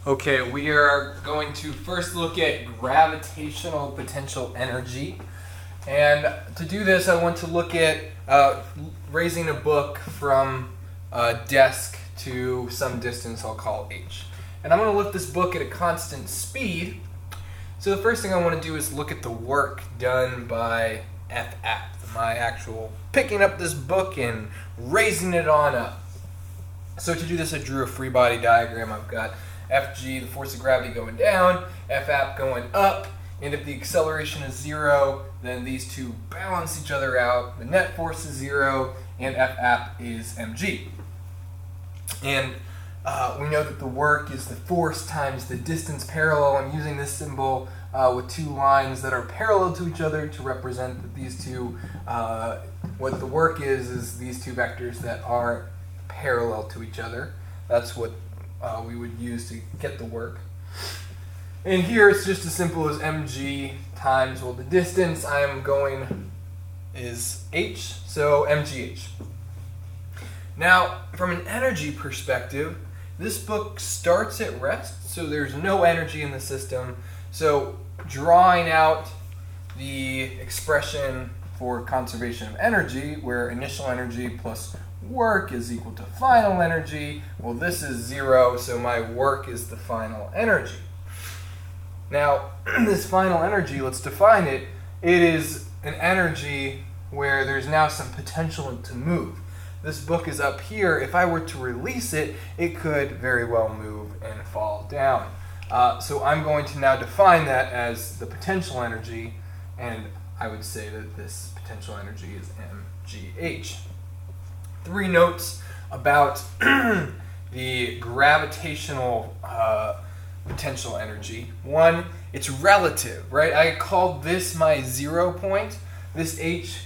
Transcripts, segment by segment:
Okay, we are going to first look at gravitational potential energy. And to do this, I want to look at raising a book from a desk to some distance I'll call h. And I'm going to lift this book at a constant speed. So the first thing I want to do is look at the work done by F my actual picking up this book and raising it on up. So to do this, I drew a free body diagram. I've got Fg, the force of gravity, going down, F going up, and if the acceleration is 0, then these two balance each other out. The net force is 0, and F is mg. And we know that the work is the force times the distance parallel. I'm using this symbol with two lines that are parallel to each other to represent that these two, what the work is these two vectors that are parallel to each other. That's what we would use to get the work. And here it's just as simple as mg times, well, the distance I'm going is h, so mgh. Now, from an energy perspective, this book starts at rest, so there's no energy in the system. So drawing out the expression for conservation of energy, where initial energy plus work is equal to final energy, well, this is 0, so my work is the final energy. Now, this final energy, let's define it. It is an energy where there's now some potential to move. This book is up here. If I were to release it, it could very well move and fall down. So I'm going to now define that as the potential energy, and I would say that this potential energy is mgh. 3 notes about the gravitational potential energy. 1, it's relative, right? I called this my 0 point. This h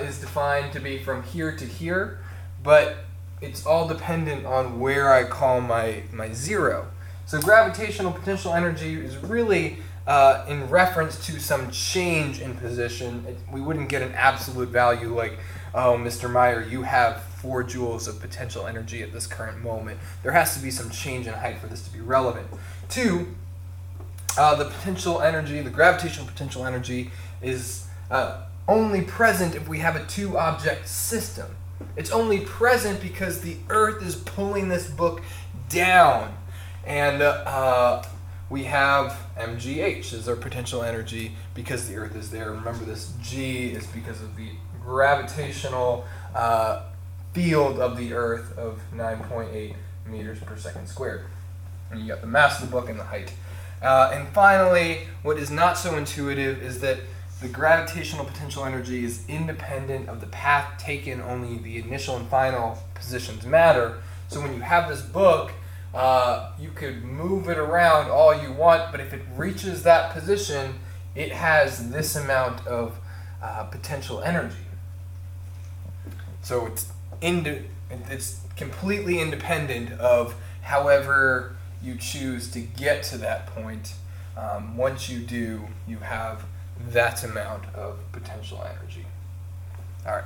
is defined to be from here to here, but it's all dependent on where I call my 0. So gravitational potential energy is really in reference to some change in position. We wouldn't get an absolute value like, oh, Mr. Meyer, you have 4 joules of potential energy at this current moment. There has to be some change in height for this to be relevant. 2, the potential energy, the gravitational potential energy, is only present if we have a 2-object system. It's only present because the Earth is pulling this book down. And we have mgh as our potential energy because the Earth is there. Remember, this g is because of the gravitational field of the Earth of 9.8 meters per second squared. And you got the mass of the book and the height. And finally, what is not so intuitive is that the gravitational potential energy is independent of the path taken. Only the initial and final positions matter. So when you have this book, you could move it around all you want, but if it reaches that position, it has this amount of potential energy. So it's completely independent of however you choose to get to that point. Once you do, you have that amount of potential energy. All right.